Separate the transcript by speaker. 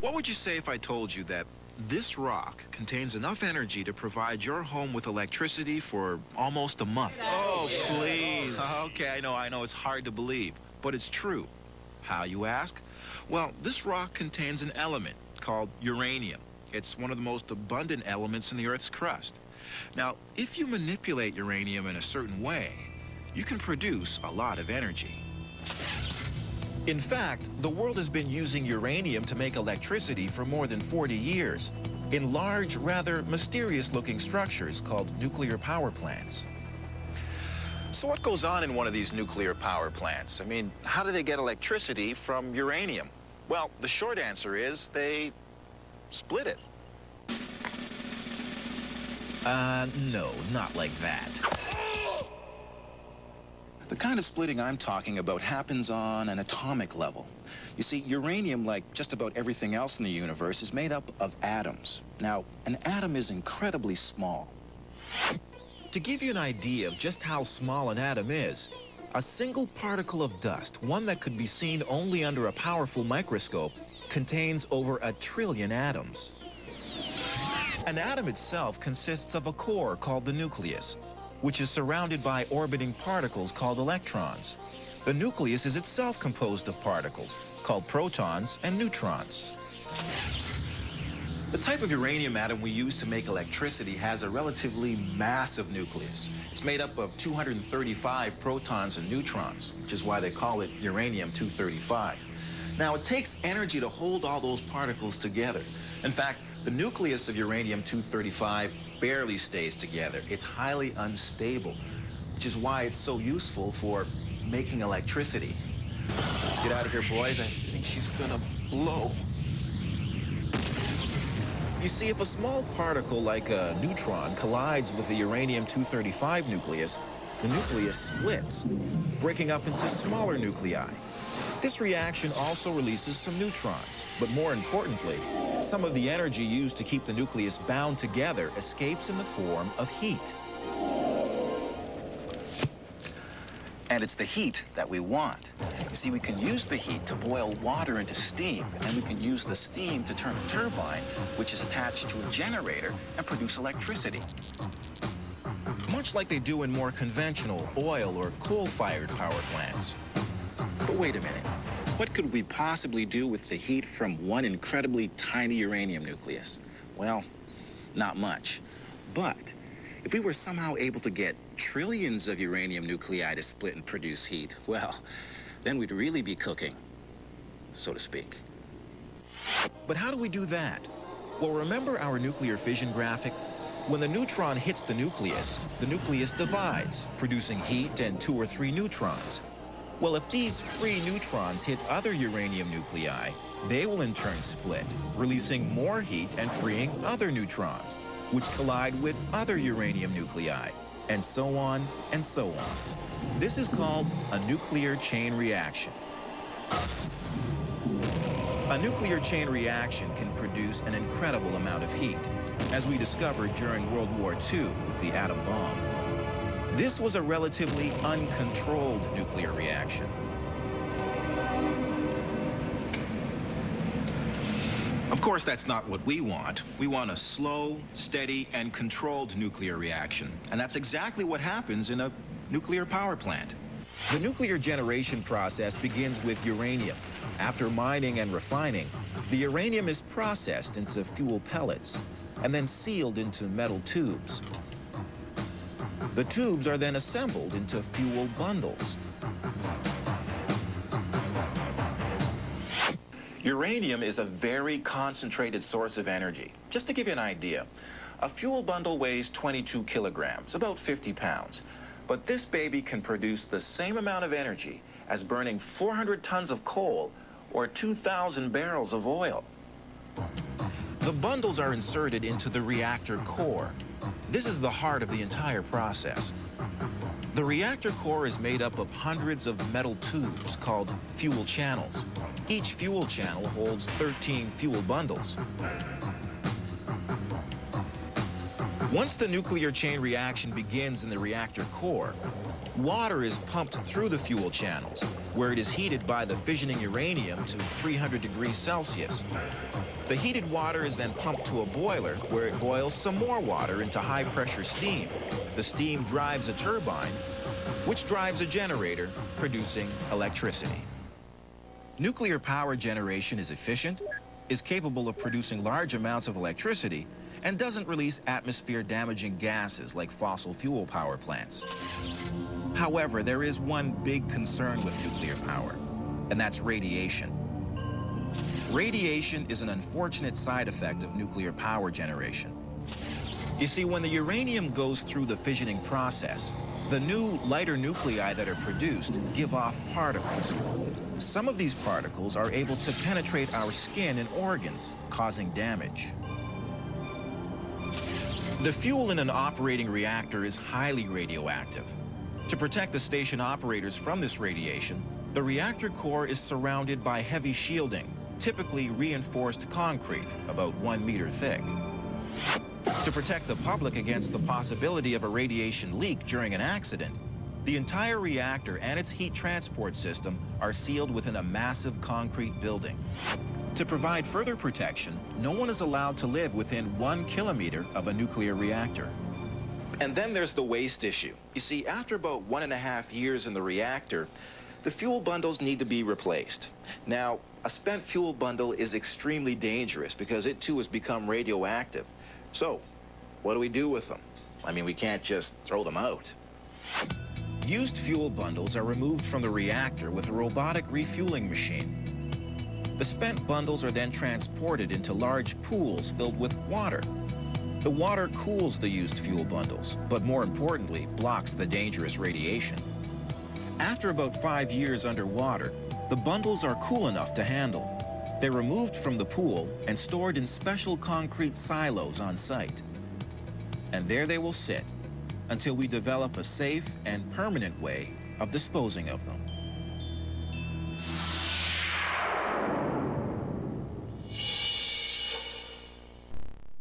Speaker 1: What would you say if I told you that this rock contains enough energy to provide your home with electricity for almost a month? Oh, please. Okay, I know, it's hard to believe, but it's true. How, you ask? Well, this rock contains an element called uranium. It's one of the most abundant elements in the Earth's crust. Now, if you manipulate uranium in a certain way, you can produce a lot of energy. In fact, the world has been using uranium to make electricity for more than 40 years in large, rather mysterious-looking structures called nuclear power plants. So what goes on in one of these nuclear power plants? I mean, how do they get electricity from uranium? Well, the short answer is they split it. No, not like that. The kind of splitting I'm talking about happens on an atomic level. You see, uranium, like just about everything else in the universe, is made up of atoms. Now, an atom is incredibly small. To give you an idea of just how small an atom is, a single particle of dust, one that could be seen only under a powerful microscope, contains over 1 trillion atoms. An atom itself consists of a core called the nucleus, which is surrounded by orbiting particles called electrons. The nucleus is itself composed of particles called protons and neutrons. The type of uranium atom we use to make electricity has a relatively massive nucleus. It's made up of 235 protons and neutrons, which is why they call it uranium-235. Now, it takes energy to hold all those particles together. In fact, the nucleus of uranium-235 barely stays together. It's highly unstable, which is why it's so useful for making electricity. Let's get out of here, boys. I think she's gonna blow. You see, if a small particle like a neutron collides with the uranium-235 nucleus, the nucleus splits, breaking up into smaller nuclei. This reaction also releases some neutrons, but more importantly, some of the energy used to keep the nucleus bound together escapes in the form of heat. And it's the heat that we want. You see, we can use the heat to boil water into steam, and we can use the steam to turn a turbine, which is attached to a generator, and produce electricity. Much like they do in more conventional oil or coal-fired power plants. But wait a minute. What could we possibly do with the heat from one incredibly tiny uranium nucleus? Well, not much. But if we were somehow able to get trillions of uranium nuclei to split and produce heat, well, then we'd really be cooking, so to speak. But how do we do that? Well, remember our nuclear fission graphic? When the neutron hits the nucleus divides, producing heat and 2 or 3 neutrons. Well, if these free neutrons hit other uranium nuclei, they will in turn split, releasing more heat and freeing other neutrons, which collide with other uranium nuclei, and so on and so on. This is called a nuclear chain reaction. A nuclear chain reaction can produce an incredible amount of heat, as we discovered during World War II with the atom bomb. This was a relatively uncontrolled nuclear reaction. Of course, that's not what we want. We want a slow, steady, and controlled nuclear reaction. And that's exactly what happens in a nuclear power plant. The nuclear generation process begins with uranium. After mining and refining, the uranium is processed into fuel pellets and then sealed into metal tubes. The tubes are then assembled into fuel bundles. Uranium is a very concentrated source of energy. Just to give you an idea, a fuel bundle weighs 22 kilograms, about 50 pounds. But this baby can produce the same amount of energy as burning 400 tons of coal or 2,000 barrels of oil. The bundles are inserted into the reactor core. This is the heart of the entire process. The reactor core is made up of hundreds of metal tubes called fuel channels. Each fuel channel holds 13 fuel bundles. Once the nuclear chain reaction begins in the reactor core, Water is pumped through the fuel channels, where it is heated by the fissioning uranium to 300 degrees Celsius. The heated water is then pumped to a boiler, where it boils some more water into high-pressure steam. The steam drives a turbine, which drives a generator, producing electricity. Nuclear power generation is efficient, is capable of producing large amounts of electricity, and doesn't release atmosphere-damaging gases like fossil fuel power plants. However, there is one big concern with nuclear power, and that's radiation. Radiation is an unfortunate side effect of nuclear power generation. You see, when the uranium goes through the fissioning process, the new lighter nuclei that are produced give off particles. Some of these particles are able to penetrate our skin and organs, causing damage. The fuel in an operating reactor is highly radioactive. To protect the station operators from this radiation, the reactor core is surrounded by heavy shielding, typically reinforced concrete, about 1 meter thick. To protect the public against the possibility of a radiation leak during an accident, the entire reactor and its heat transport system are sealed within a massive concrete building. To provide further protection, no one is allowed to live within 1 kilometer of a nuclear reactor. And then there's the waste issue. You see, after about 1.5 years in the reactor, the fuel bundles need to be replaced. Now, a spent fuel bundle is extremely dangerous because it too has become radioactive. So, what do we do with them? I mean, we can't just throw them out. Used fuel bundles are removed from the reactor with a robotic refueling machine. The spent bundles are then transported into large pools filled with water. The water cools the used fuel bundles, but more importantly, blocks the dangerous radiation. After about 5 years underwater, the bundles are cool enough to handle. They're removed from the pool and stored in special concrete silos on site. And there they will sit until we develop a safe and permanent way of disposing of them.